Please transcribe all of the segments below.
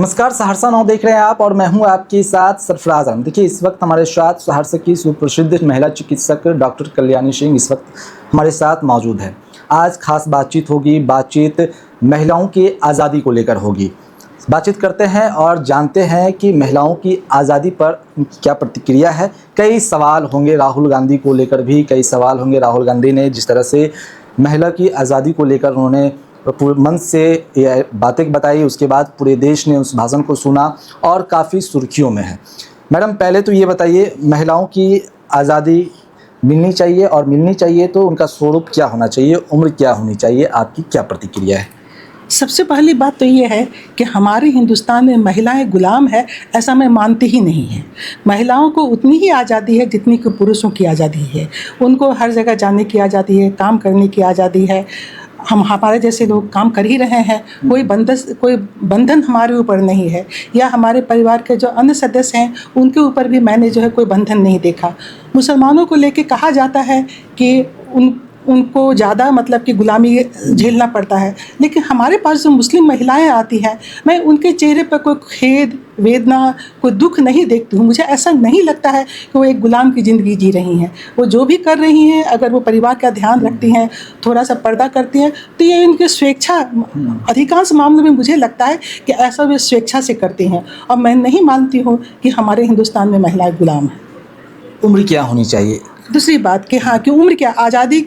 नमस्कार, सहरसा नाउ देख रहे हैं आप और मैं हूं आपके साथ सरफराज आलम। देखिए, इस वक्त हमारे साथ सहरसा की सुप्रसिद्ध महिला चिकित्सक डॉक्टर कल्याणी सिंह इस वक्त हमारे साथ मौजूद है। आज खास बातचीत होगी, बातचीत महिलाओं की आज़ादी को लेकर होगी। बातचीत करते हैं और जानते हैं कि महिलाओं की आज़ादी पर उनकी क्या प्रतिक्रिया है। कई सवाल होंगे राहुल गांधी को लेकर भी, कई सवाल होंगे। राहुल गांधी ने जिस तरह से महिला की आज़ादी को लेकर उन्होंने पूरे मन से ये बातें बताई, उसके बाद पूरे देश ने उस भाषण को सुना और काफ़ी सुर्खियों में है। मैडम, पहले तो ये बताइए, महिलाओं की आज़ादी मिलनी चाहिए और मिलनी चाहिए तो उनका स्वरूप क्या होना चाहिए, उम्र क्या होनी चाहिए, आपकी क्या प्रतिक्रिया है? सबसे पहली बात तो ये है कि हमारे हिंदुस्तान में महिलाएं गुलाम है, ऐसा मैं मानती ही नहीं है। महिलाओं को उतनी ही आज़ादी है जितनी कि पुरुषों की आज़ादी है। उनको हर जगह जाने की आज़ादी है, काम करने की आज़ादी है। हमारे जैसे लोग काम कर ही रहे हैं, कोई बंधन हमारे ऊपर नहीं है, या हमारे परिवार के जो अन्य सदस्य हैं उनके ऊपर भी मैंने जो है कोई बंधन नहीं देखा। मुसलमानों को लेके कहा जाता है कि उनको ज़्यादा मतलब कि गुलामी झेलना पड़ता है, लेकिन हमारे पास जो मुस्लिम महिलाएं आती हैं, मैं उनके चेहरे पर कोई खेद, वेदना, कोई दुख नहीं देखती हूँ। मुझे ऐसा नहीं लगता है कि वो एक गुलाम की ज़िंदगी जी रही हैं। वो जो भी कर रही हैं, अगर वो परिवार का ध्यान रखती हैं, थोड़ा सा पर्दा करती हैं, तो ये इनकी स्वेच्छा, अधिकांश मामलों में मुझे लगता है कि ऐसा वे स्वेच्छा से करती हैं। और मैं नहीं मानती हूँ कि हमारे हिंदुस्तान में महिलाएँ गुलाम हैं। उम्र क्या होनी चाहिए? दूसरी बात कि हाँ, कि उम्र क्या, आज़ादी,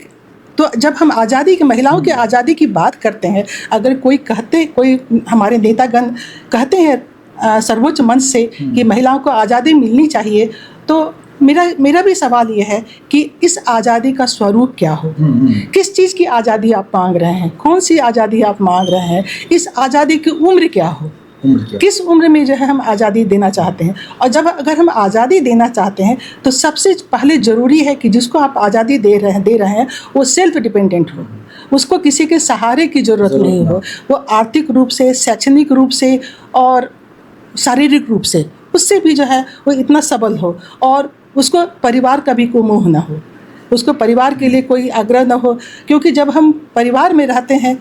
तो जब हम आज़ादी की, महिलाओं की आज़ादी की बात करते हैं, अगर कोई हमारे नेतागण कहते हैं सर्वोच्च मंच से कि महिलाओं को आज़ादी मिलनी चाहिए, तो मेरा भी सवाल ये है कि इस आज़ादी का स्वरूप क्या हो, किस चीज़ की आज़ादी आप मांग रहे हैं, कौन सी आज़ादी आप मांग रहे हैं, इस आज़ादी की उम्र क्या हो, किस उम्र में जो है हम आज़ादी देना चाहते हैं। और अगर हम आज़ादी देना चाहते हैं तो सबसे पहले ज़रूरी है कि जिसको आप आज़ादी दे रहे हैं वो सेल्फ डिपेंडेंट हो, उसको किसी के सहारे की ज़रूरत नहीं हो। वो आर्थिक रूप से, शैक्षणिक रूप से और शारीरिक रूप से उससे भी जो है वो इतना सबल हो, और उसको परिवार का भी कोई मोह ना हो, उसको परिवार के लिए कोई आग्रह ना हो। क्योंकि जब हम परिवार में रहते हैं,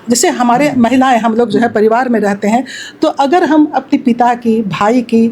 जैसे हमारे महिलाएं, हम लोग जो है परिवार में रहते हैं, तो अगर हम अपने पिता की, भाई की,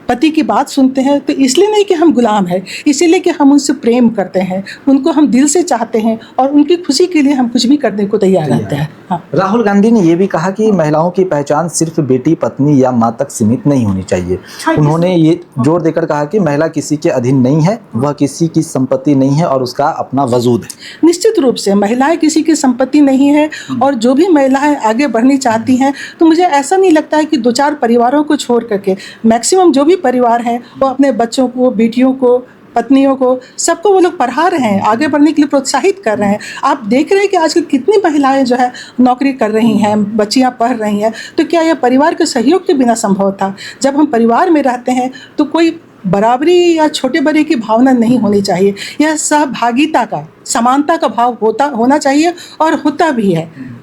पति की बात सुनते हैं तो इसलिए नहीं कि हम गुलाम हैं, इसीलिए कि हम उनसे प्रेम करते हैं, उनको हम दिल से चाहते हैं और उनकी खुशी के लिए हम कुछ भी करने को तैयार रहते हैं। हाँ। राहुल गांधी ने ये भी कहा कि महिलाओं की पहचान सिर्फ बेटी, पत्नी या माँ तक सीमित नहीं होनी चाहिए। उन्होंने ये जोर देकर कहा कि महिला किसी के अधीन नहीं है, वह किसी की संपत्ति नहीं है और उसका अपना वजूद है। निश्चित रूप से महिलाएं किसी की संपत्ति नहीं है, और जो भी महिलाएं आगे बढ़नी चाहती हैं, तो मुझे ऐसा नहीं लगता है कि 2-4 परिवारों को छोड़ करके, मैक्सिमम जो भी परिवार हैं वो अपने बच्चों को, बेटियों को, पत्नियों को, सबको वो लोग पढ़ा रहे हैं, आगे बढ़ने के लिए प्रोत्साहित कर रहे हैं। आप देख रहे हैं कि आजकल कितनी महिलाएं जो है नौकरी कर रही हैं, बच्चियां पढ़ रही हैं। तो क्या यह परिवार के सहयोग के बिना संभव था? जब हम परिवार में रहते हैं तो कोई बराबरी या छोटे बड़े की भावना नहीं होनी चाहिए, यह सहभागिता का, समानता का भाव होना चाहिए, और होता भी है।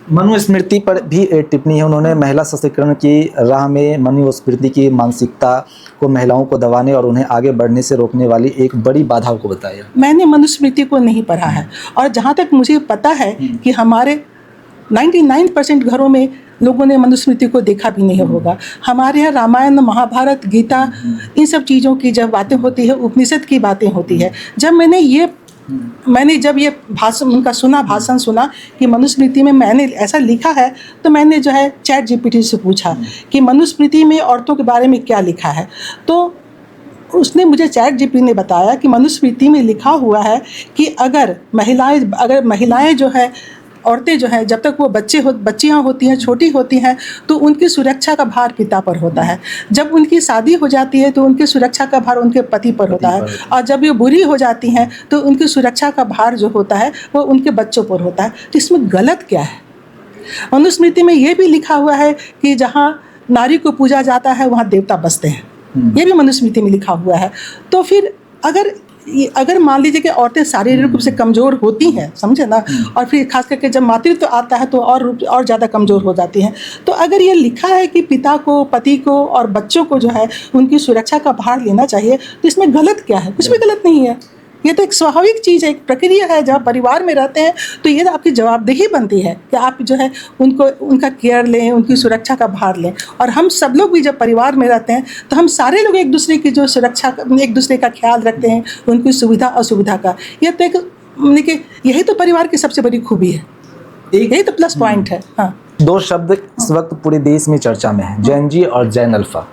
मनुस्मृति पर भी एक टिप्पणी है। उन्होंने महिला सशक्तिकरण की राह में मनुस्मृति की मानसिकता को महिलाओं को दबाने और उन्हें आगे बढ़ने से रोकने वाली एक बड़ी बाधा को बताया। मैंने मनुस्मृति को नहीं पढ़ा है, और जहाँ तक मुझे पता है कि हमारे 99% घरों में लोगों ने मनुस्मृति को देखा भी नहीं होगा। हमारे यहाँ रामायण, महाभारत, गीता, इन सब चीज़ों की जब बातें होती है, उपनिषद की बातें होती है, मैंने जब ये भाषण सुना कि मनुस्मृति में मैंने ऐसा लिखा है, तो मैंने जो है चैट जीपीटी से पूछा कि मनुस्मृति में औरतों के बारे में क्या लिखा है। तो उसने मुझे, चैट जीपीटी ने बताया कि मनुस्मृति में लिखा हुआ है कि अगर महिलाएं जो है, औरतें जो हैं, जब तक वो बच्चियाँ होती हैं, छोटी होती हैं, तो उनकी सुरक्षा का भार पिता पर होता है। जब उनकी शादी हो जाती है तो उनकी सुरक्षा का भार उनके पति पर होता है, और जब ये बुरी हो जाती हैं तो उनकी सुरक्षा का भार जो होता है वो उनके बच्चों पर होता है। तो इसमें गलत क्या है? मनुस्मृति में ये भी लिखा हुआ है कि जहाँ नारी को पूजा जाता है वहाँ देवता बसते हैं, ये भी मनुस्मृति में लिखा हुआ है। तो फिर अगर मान लीजिए कि औरतें शारीरिक रूप से कमज़ोर होती हैं, समझे ना, और फिर खास करके जब मातृत्व आता है तो और ज़्यादा कमज़ोर हो जाती हैं। तो अगर ये लिखा है कि पिता को, पति को और बच्चों को जो है उनकी सुरक्षा का भार लेना चाहिए, तो इसमें गलत क्या है? कुछ भी गलत नहीं है। ये तो एक स्वाभाविक चीज़ है, एक प्रक्रिया है। जब परिवार में रहते हैं तो ये आपकी जवाबदेही बनती है कि आप जो है उनको उनका केयर लें, उनकी सुरक्षा का भार लें। और हम सब लोग भी जब परिवार में रहते हैं तो हम सारे लोग एक दूसरे की जो सुरक्षा, एक दूसरे का ख्याल रखते हैं, उनकी सुविधा असुविधा का। ये तो एक देखिए, यही तो परिवार की सबसे बड़ी खूबी है, यही तो प्लस पॉइंट है। हाँ, दो शब्द इस वक्त पूरे देश में चर्चा में है, जेन जी और जेन अल्फा।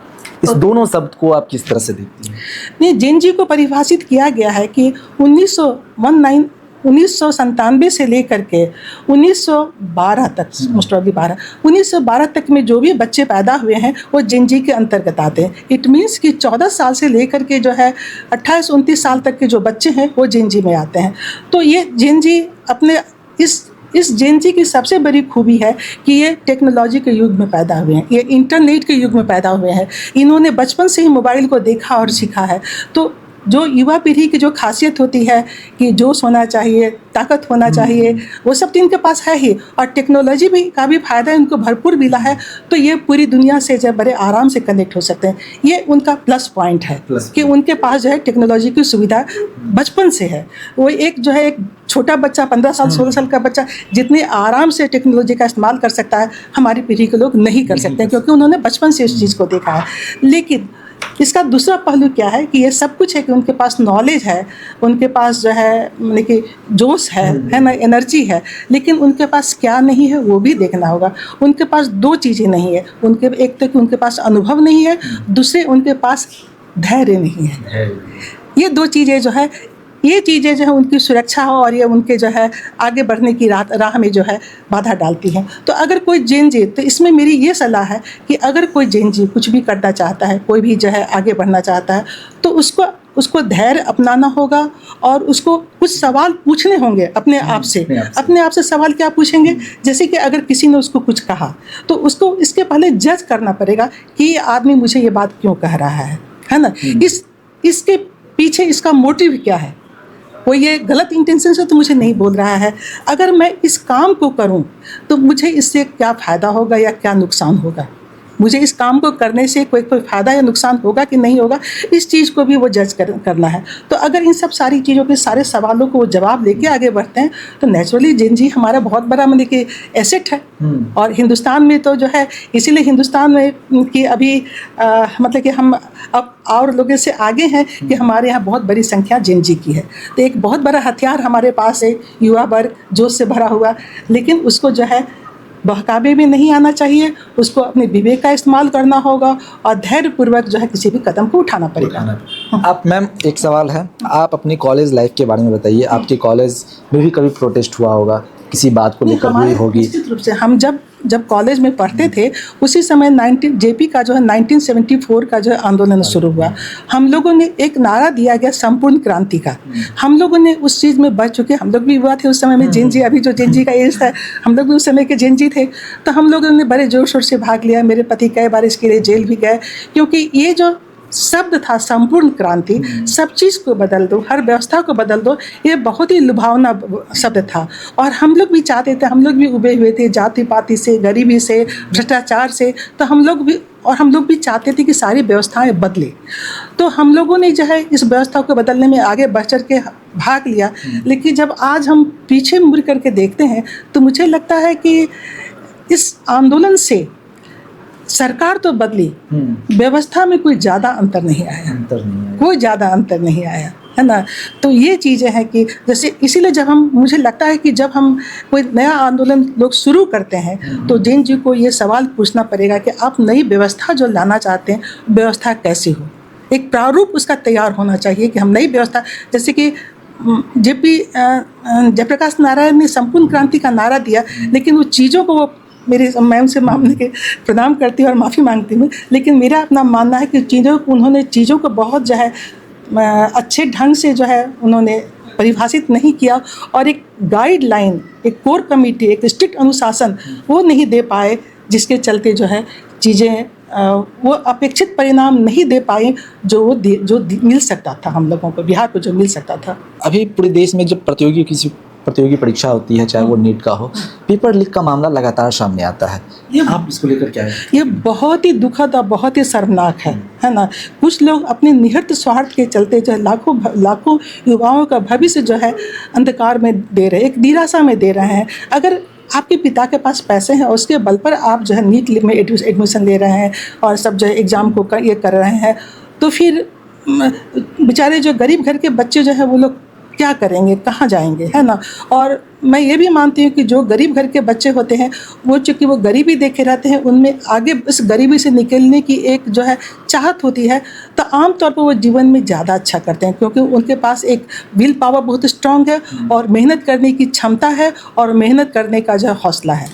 इस दोनों शब्द को आप किस तरह से देखती हैं? नहीं, जेन जी को परिभाषित किया गया है कि 1997 से लेकर के 1912 तक, मोस्ट प्रॉब्ली 1912 तक में जो भी बच्चे पैदा हुए हैं वो जेन जी के अंतर्गत आते हैं। इट मीन्स कि 14 साल से लेकर के जो है 28-29 साल तक के जो बच्चे हैं वो जेन जी में आते हैं। तो ये जेन जी अपने इस जेन जी की सबसे बड़ी खूबी है कि ये टेक्नोलॉजी के युग में पैदा हुए हैं, ये इंटरनेट के युग में पैदा हुए हैं। इन्होंने बचपन से ही मोबाइल को देखा और सीखा है। तो जो युवा पीढ़ी की जो खासियत होती है कि जोश होना चाहिए, ताकत होना चाहिए, वो सब तो इनके पास है ही। और टेक्नोलॉजी भी का भी फ़ायदा इनको भरपूर मिला है। तो ये पूरी दुनिया से जो बड़े आराम से कनेक्ट हो सकते हैं। ये उनका प्लस पॉइंट है कि उनके पास जो है टेक्नोलॉजी की सुविधा बचपन से है। वो एक जो है एक छोटा बच्चा 15 साल 16 साल का बच्चा जितने आराम से टेक्नोलॉजी का इस्तेमाल कर सकता है, हमारी पीढ़ी के लोग नहीं कर सकते, क्योंकि उन्होंने बचपन से इस चीज़ को देखा है। लेकिन इसका दूसरा पहलू क्या है कि ये सब कुछ है कि उनके पास नॉलेज है, उनके पास जो है मतलब कि जोश है ना, एनर्जी है। लेकिन उनके पास क्या नहीं है वो भी देखना होगा। उनके पास दो चीज़ें नहीं है। एक तो कि उनके पास अनुभव नहीं है, दूसरे उनके पास धैर्य नहीं है। ये दो चीज़ें जो है, ये चीज़ें जो है उनकी सुरक्षा हो और ये उनके जो है आगे बढ़ने की राह में जो है बाधा डालती हैं। तो अगर कोई जेन जी, तो इसमें मेरी ये सलाह है कि अगर कोई जेन जी कुछ भी करना चाहता है, कोई भी जो है आगे बढ़ना चाहता है, तो उसको धैर्य अपनाना होगा और उसको कुछ सवाल पूछने होंगे अपने आप से। अपने आप से सवाल क्या पूछेंगे? जैसे कि अगर किसी ने उसको कुछ कहा तो उसको इसके पहले जज करना पड़ेगा कि ये आदमी मुझे ये बात क्यों कह रहा है ना। इसके पीछे इसका मोटिव क्या है? वो ये गलत इंटेंशन से तो मुझे नहीं बोल रहा है। अगर मैं इस काम को करूं तो मुझे इससे क्या फ़ायदा होगा या क्या नुकसान होगा? मुझे इस काम को करने से कोई फ़ायदा या नुकसान होगा कि नहीं होगा, इस चीज़ को भी वो जज करना है। तो अगर इन सब सारी चीज़ों के सारे सवालों को वो जवाब लेके आगे बढ़ते हैं तो नेचुरली जेन जी हमारा बहुत बड़ा मतलब कि एसेट है। और हिंदुस्तान में तो जो है, इसीलिए हिंदुस्तान में कि अभी मतलब कि हम अब और लोगों से आगे हैं कि हमारे यहाँ बहुत बड़ी संख्या जेन जी की है। तो एक बहुत बड़ा हथियार हमारे पास है, युवा वर्ग जोश से भरा हुआ। लेकिन उसको जो है बहकावे में नहीं आना चाहिए, उसको अपने विवेक का इस्तेमाल करना होगा और धैर्यपूर्वक जो है किसी भी कदम को उठाना पड़ेगा। आप मैम, एक सवाल है, आप अपनी कॉलेज लाइफ के बारे में बताइए। आपके कॉलेज में भी कभी प्रोटेस्ट हुआ होगा, किसी बात को लेकर हुई होगी? निश्चित रूप से हम जब कॉलेज में पढ़ते थे उसी समय जेपी का जो है 1974 का जो है आंदोलन शुरू हुआ। हम लोगों ने एक नारा दिया गया संपूर्ण क्रांति का। हम लोगों ने उस चीज़ में बढ़ चुके, हम लोग भी युवा थे उस समय में, जेन जी, अभी जो जेन जी का एज है, हम लोग भी उस समय के जेन जी थे। तो हम लोगों ने बड़े जोर शोर से भाग लिया। मेरे पति कई बार इसके लिए जेल भी गए, क्योंकि ये जो शब्द था संपूर्ण क्रांति, सब चीज़ को बदल दो, हर व्यवस्था को बदल दो, ये बहुत ही लुभावना शब्द था। और हम लोग भी चाहते थे, हम लोग भी उबे हुए थे जाति पाति से, गरीबी से, भ्रष्टाचार से। तो हम लोग भी चाहते थे कि सारी व्यवस्थाएं बदले। तो हम लोगों ने जो है इस व्यवस्था को बदलने में आगे बढ़ चढ़ के भाग लिया। लेकिन जब आज हम पीछे मुड़ करके देखते हैं तो मुझे लगता है कि इस आंदोलन से सरकार तो बदली, व्यवस्था में कोई ज़्यादा अंतर नहीं आया, कोई ज़्यादा अंतर नहीं आया, है ना। तो ये चीज़ें हैं कि जैसे इसीलिए मुझे लगता है कि जब हम कोई नया आंदोलन लोग शुरू करते हैं तो जेन जी को ये सवाल पूछना पड़ेगा कि आप नई व्यवस्था जो लाना चाहते हैं, व्यवस्था कैसी हो। एक प्रारूप उसका तैयार होना चाहिए कि हम नई व्यवस्था, जैसे कि जयप्रकाश नारायण ने संपूर्ण क्रांति का नारा दिया, लेकिन वो चीज़ों को मैं उनसे मामले के प्रणाम करती हूँ और माफ़ी मांगती हूँ। लेकिन मेरा अपना मानना है कि उन्होंने चीज़ों को बहुत जो है अच्छे ढंग से जो है उन्होंने परिभाषित नहीं किया और एक गाइडलाइन, एक कोर कमेटी, एक स्ट्रिक्ट अनुशासन वो नहीं दे पाए, जिसके चलते जो है चीज़ें वो अपेक्षित परिणाम नहीं दे पाए जो मिल सकता था हम लोगों को, बिहार को जो मिल सकता था। अभी पूरे देश में जब प्रतियोगी किसी प्रतियोगी परीक्षा होती है, चाहे वो नीट का हो, पेपर लीक का मामला लगातार सामने आता है। आप इसको लेकर क्या है? ये बहुत ही दुखद और बहुत ही शर्मनाक है ना। कुछ लोग अपने निहित स्वार्थ के चलते जो है लाखों युवाओं का भविष्य जो है अंधकार में दे रहे हैं, एक निराशा में दे रहे हैं। अगर आपके पिता के पास पैसे हैं और उसके बल पर आप जो है नीट में एडमिशन ले रहे हैं और सब जो है एग्ज़ाम को ये कर रहे हैं, तो फिर बेचारे जो गरीब घर के बच्चे जो है वो लोग क्या करेंगे, कहाँ जाएंगे, है ना। और मैं ये भी मानती हूँ कि जो गरीब घर के बच्चे होते हैं वो चूँकि वो गरीबी देखे रहते हैं, उनमें आगे इस गरीबी से निकलने की एक जो है चाहत होती है, तो आम तौर पर वो जीवन में ज़्यादा अच्छा करते हैं क्योंकि उनके पास एक विल पावर बहुत स्ट्रांग है और मेहनत करने की क्षमता है और मेहनत करने का जो है हौसला है।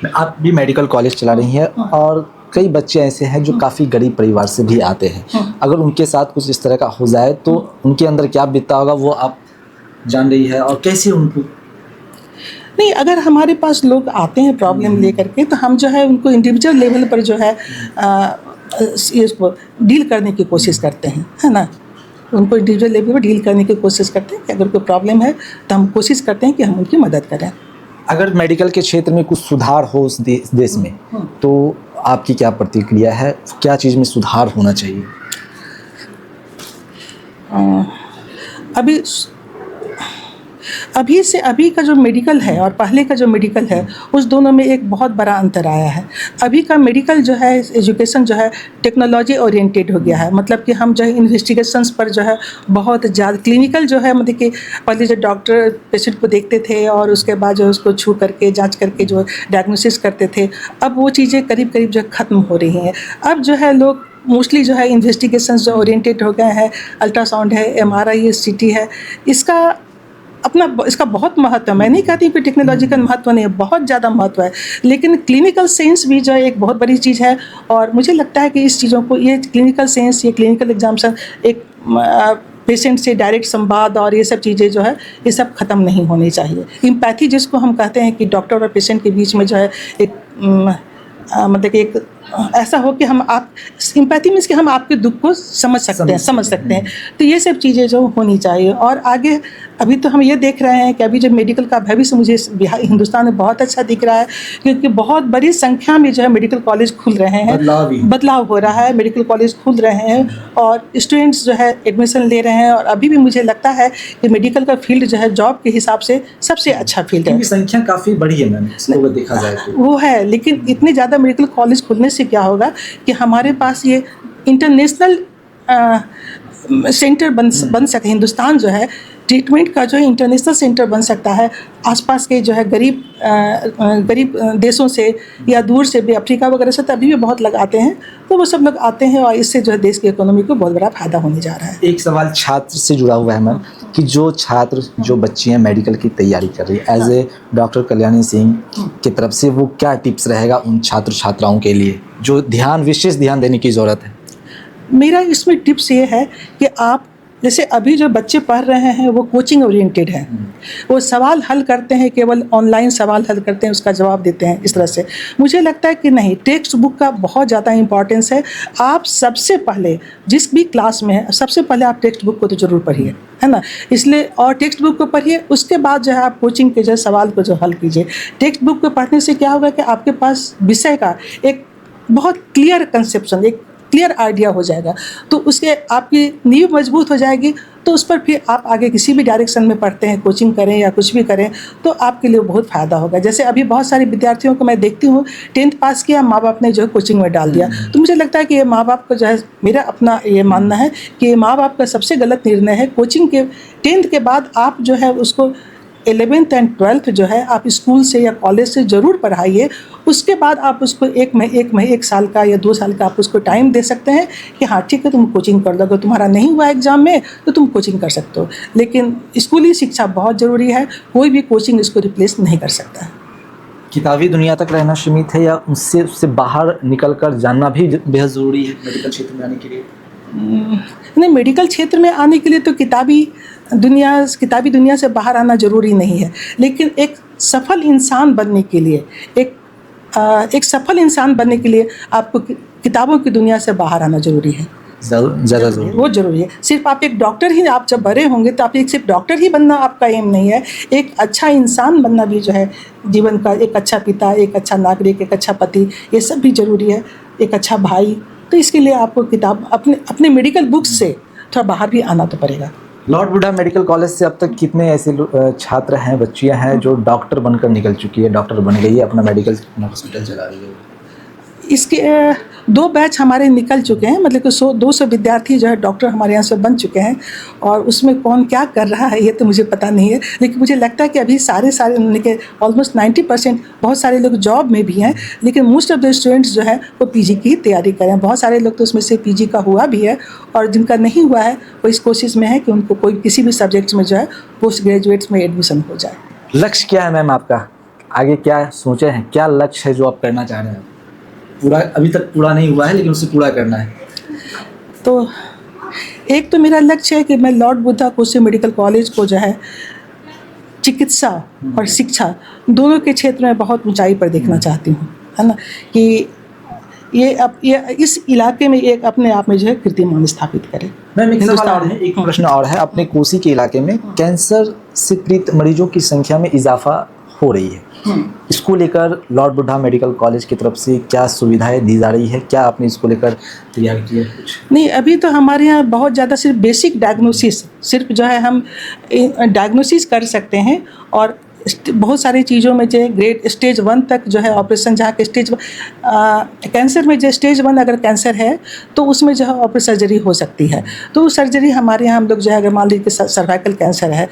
आप भी मेडिकल कॉलेज चला रही हैं और कई बच्चे ऐसे हैं जो काफ़ी गरीब परिवार से भी आते हैं। अगर उनके साथ कुछ इस तरह का हो जाए तो उनके अंदर क्या बीतता होगा, वो आप जान रही है, और कैसे उनको नहीं, अगर हमारे पास लोग आते हैं प्रॉब्लम लेकर के, तो हम जो है उनको इंडिविजुअल लेवल पर जो है इसको डील करने की कोशिश करते हैं, है ना। उनको इंडिविजुअल लेवल पर डील करने की कोशिश करते हैं कि अगर कोई प्रॉब्लम है तो हम कोशिश करते हैं कि हम उनकी मदद करें। अगर मेडिकल के क्षेत्र में कुछ सुधार हो उस देश में, तो आपकी क्या प्रतिक्रिया है, क्या चीज़ में सुधार होना चाहिए? अभी से अभी का जो मेडिकल है और पहले का जो मेडिकल है उस दोनों में एक बहुत बड़ा अंतर आया है। अभी का मेडिकल जो है, एजुकेशन जो है टेक्नोलॉजी ओरिएंटेड हो गया है। मतलब कि हम जो है इन्वेस्टिगेशंस पर जो है बहुत ज़्यादा क्लिनिकल जो है, मतलब कि पहले जो डॉक्टर पेशेंट को देखते थे और उसके बाद जो उसको छू करके जांच करके जो डायग्नोसिस करते थे, अब वो चीज़ें करीब करीब जो ख़त्म हो रही हैं। अब जो है लोग मोस्टली जो है इन्वेस्टिगेशंस जो ओरिएंटेड हो गए हैं, अल्ट्रासाउंड है, MRI है, CT है, इसका बहुत महत्व है। मैं नहीं कहती कि टेक्नोलॉजी का महत्व नहीं है, बहुत ज़्यादा महत्व है, लेकिन क्लिनिकल साइंस भी जो है एक बहुत बड़ी चीज़ है। और मुझे लगता है कि इस चीज़ों को, ये क्लिनिकल साइंस, ये क्लिनिकल एग्जाम्सन, एक पेशेंट से डायरेक्ट संवाद और ये सब चीज़ें जो है ये सब ख़त्म नहीं होनी चाहिए। एम्पैथी जिसको हम कहते हैं कि डॉक्टर और पेशेंट के बीच में जो है एक मतलब कि एक ऐसा हो कि सिंपैथी मीन्स कि हम आपके दुख को समझ सकते हैं। तो ये सब चीज़ें जो होनी चाहिए। और आगे अभी तो हम ये देख रहे हैं कि अभी जो मेडिकल का भविष्य मुझे हिंदुस्तान में बहुत अच्छा दिख रहा है, क्योंकि बहुत बड़ी संख्या में जो है मेडिकल कॉलेज खुल रहे हैं, बदलाव हो रहा है, मेडिकल कॉलेज खुल रहे हैं और स्टूडेंट्स जो है एडमिशन ले रहे हैं। और अभी भी मुझे लगता है कि मेडिकल का फील्ड जो है जॉब के हिसाब से सबसे अच्छा फील्ड है। संख्या काफ़ी बड़ी है मैम, इसको देखा जाए तो वो है, लेकिन इतने ज़्यादा मेडिकल कॉलेज खुलने से क्या होगा कि हमारे पास ये इंटरनेशनल सेंटर बन सके। हिंदुस्तान जो है ट्रीटमेंट का जो है इंटरनेशनल सेंटर बन सकता है। आसपास के जो है गरीब देशों से या दूर से भी, अफ्रीका वगैरह से तो अभी भी बहुत लोग आते हैं, तो वो सब लोग आते हैं और इससे जो है देश की इकोनॉमी को बहुत बड़ा फायदा होने जा रहा है। एक सवाल छात्र से जुड़ा हुआ है मैम, कि जो बच्चियाँ मेडिकल की तैयारी कर रही है, as a doctor Kalyani Singh की तरफ से वो क्या टिप्स रहेगा उन छात्र छात्राओं के लिए जो विशेष ध्यान देने की ज़रूरत है? मेरा इसमें टिप्स ये है कि आप जैसे अभी जो बच्चे पढ़ रहे हैं वो कोचिंग ओरिएंटेड है, वो सवाल हल करते हैं, केवल ऑनलाइन सवाल हल करते हैं, उसका जवाब देते हैं इस तरह से। मुझे लगता है कि नहीं, टेक्स्ट बुक का बहुत ज़्यादा इंपॉर्टेंस है। आप सबसे पहले जिस भी क्लास में है, सबसे पहले आप टेक्स्ट बुक को तो ज़रूर पढ़िए, है ना। इसलिए और टेक्स्ट बुक को पढ़िए, उसके बाद जो है आप कोचिंग के जो सवाल को जो हल कीजिए। टेक्स्ट बुक को पढ़ने से क्या होगा कि आपके पास विषय का एक बहुत क्लियर कंसेप्शन, एक क्लियर आइडिया हो जाएगा, तो उसके आपकी नींव मजबूत हो जाएगी। तो उस पर फिर आप आगे किसी भी डायरेक्शन में पढ़ते हैं, कोचिंग करें या कुछ भी करें, तो आपके लिए बहुत फ़ायदा होगा। जैसे अभी बहुत सारे विद्यार्थियों को मैं देखती हूँ, 10th पास किया, माँ बाप ने जो है कोचिंग में डाल दिया। तो मुझे लगता है कि ये माँ बाप को जो है, मेरा अपना ये मानना है कि ये माँ बाप का सबसे गलत निर्णय है। कोचिंग के 10th के बाद आप जो है उसको 11th एंड 12th जो है आप स्कूल से या कॉलेज से ज़रूर पढ़ाइए। उसके बाद आप उसको एक साल का या 2 साल का आप उसको टाइम दे सकते हैं कि हाँ ठीक है, तुम कोचिंग कर लो। अगर तुम्हारा नहीं हुआ एग्ज़ाम में तो तुम कोचिंग कर सकते हो, लेकिन स्कूली शिक्षा बहुत ज़रूरी है। कोई भी कोचिंग इसको रिप्लेस नहीं कर सकता है। किताबी दुनिया तक रहना सीमित है या उससे बाहर निकल कर जानना भी बेहद ज़रूरी है मेडिकल क्षेत्र में आने के लिए? नहीं, मेडिकल क्षेत्र में आने के लिए तो किताबी दुनिया से बाहर आना ज़रूरी नहीं है, लेकिन एक सफल इंसान बनने के लिए, एक सफल इंसान बनने के लिए आपको किताबों की दुनिया से बाहर आना ज़रूरी है। ज़्यादा ज़रूरी है। वो जरूरी है। सिर्फ आप एक डॉक्टर ही, आप जब बड़े होंगे तो आप एक सिर्फ डॉक्टर ही बनना आपका एम नहीं है, एक अच्छा इंसान बनना भी जो है जीवन का, एक अच्छा पिता, एक अच्छा नागरिक, एक अच्छा पति, ये सब भी जरूरी है, एक अच्छा भाई। तो इसके लिए आपको किताब अपने अपने मेडिकल बुक्स से थोड़ा बाहर भी आना तो पड़ेगा। लॉर्ड बुद्धा मेडिकल कॉलेज से अब तक कितने ऐसे छात्र हैं, बच्चियां हैं जो डॉक्टर बनकर निकल चुकी है, डॉक्टर बन गई है, अपना मेडिकल हॉस्पिटल चला रही है? इसके 2 बैच हमारे निकल चुके हैं, मतलब कि 200 विद्यार्थी जो है डॉक्टर हमारे यहाँ से बन चुके हैं। और उसमें कौन क्या कर रहा है ये तो मुझे पता नहीं है, लेकिन मुझे लगता है कि अभी सारे उनके ऑलमोस्ट 90%, बहुत सारे लोग जॉब में भी हैं, लेकिन मोस्ट ऑफ द स्टूडेंट्स जो है वो पीजी की तैयारी कर रहे हैं। बहुत सारे लोग तो उसमें से पीजी का हुआ भी है, और जिनका नहीं हुआ है वो इस कोशिश में है कि उनको कोई किसी भी सब्जेक्ट्स में जो है पोस्ट ग्रेजुएट्स में एडमिशन हो जाए। लक्ष्य क्या है मैम आपका? आगे क्या सोचे हैं, क्या लक्ष्य है जो आप करना चाह रहे हैं? पूरा अभी तक पूरा नहीं हुआ है लेकिन उसे पूरा करना है। तो एक तो मेरा लक्ष्य है कि मैं लॉर्ड बुद्धा कोसे मेडिकल कॉलेज को जो है चिकित्सा और शिक्षा दोनों के क्षेत्र में बहुत ऊंचाई पर देखना चाहती हूँ, है ना, कि ये इस इलाके में एक अपने आप में जो है कीर्तिमान स्थापित करे। मैम एक सवाल और है, एक प्रश्न और है। अपने कोसी के इलाके में कैंसर से पीड़ित मरीजों की संख्या में इजाफा हो रही है, इसको लेकर लॉर्ड बुद्धा मेडिकल कॉलेज की तरफ से क्या सुविधाएं दी जा रही है? क्या आपने इसको लेकर तैयार किया है कुछ? नहीं, अभी तो हमारे यहाँ बहुत ज़्यादा सिर्फ बेसिक डायग्नोसिस, सिर्फ जो है हम डायग्नोसिस कर सकते हैं, और बहुत सारी चीज़ों में जो ग्रेड स्टेज 1 तक जो है ऑपरेशन, जहाँ के कैंसर में जो स्टेज 1 अगर कैंसर है तो उसमें जो है ऑपरेशन सर्जरी हो सकती है। तो सर्जरी हमारे यहाँ हम लोग जो है, अगर मान लीजिए सर्वाइकल कैंसर है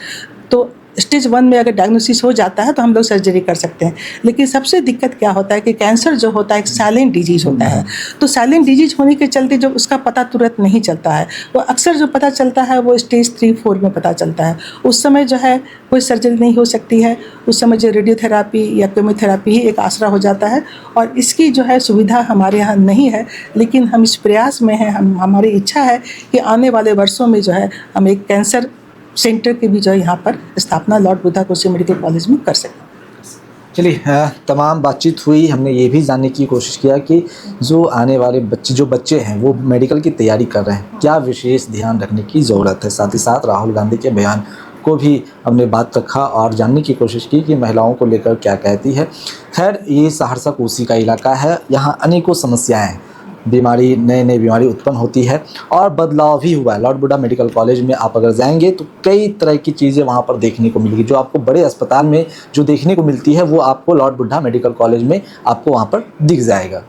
तो स्टेज 1 में अगर डायग्नोसिस हो जाता है तो हम लोग सर्जरी कर सकते हैं। लेकिन सबसे दिक्कत क्या होता है कि कैंसर जो होता है एक साइलेंट डिजीज़ होता है, तो साइलेंट डिजीज़ होने के चलते जो उसका पता तुरंत नहीं चलता है, वो अक्सर जो पता चलता है वो स्टेज 3-4 में पता चलता है। उस समय जो है कोई सर्जरी नहीं हो सकती है, उस समय जो रेडियोथेरापी या केमोथेरापी ही एक आसरा हो जाता है, और इसकी जो है सुविधा हमारे यहाँ नहीं है। लेकिन हम इस प्रयास में हैं, हमारी इच्छा है कि आने वाले वर्षों में जो है हम एक कैंसर सेंटर की भी जो है यहाँ पर स्थापना लॉर्ड बुद्धा कोसे मेडिकल कॉलेज में कर सकें। चलिए, तमाम बातचीत हुई, हमने ये भी जानने की कोशिश किया कि जो आने वाले बच्चे हैं वो मेडिकल की तैयारी कर रहे हैं, क्या विशेष ध्यान रखने की ज़रूरत है। साथ ही साथ राहुल गांधी के बयान को भी हमने बात रखा और जानने की कोशिश की कि महिलाओं को लेकर क्या कहती है। खैर, ये सहरसा कोसी का इलाका है, यहाँ अनेकों समस्याएँ हैं, बीमारी, नई बीमारी उत्पन्न होती है और बदलाव भी हुआ है। लॉर्ड बुद्धा मेडिकल कॉलेज में आप अगर जाएंगे तो कई तरह की चीज़ें वहाँ पर देखने को मिलेगी। जो आपको बड़े अस्पताल में जो देखने को मिलती है वो आपको लॉर्ड बुद्धा मेडिकल कॉलेज में आपको वहाँ पर दिख जाएगा।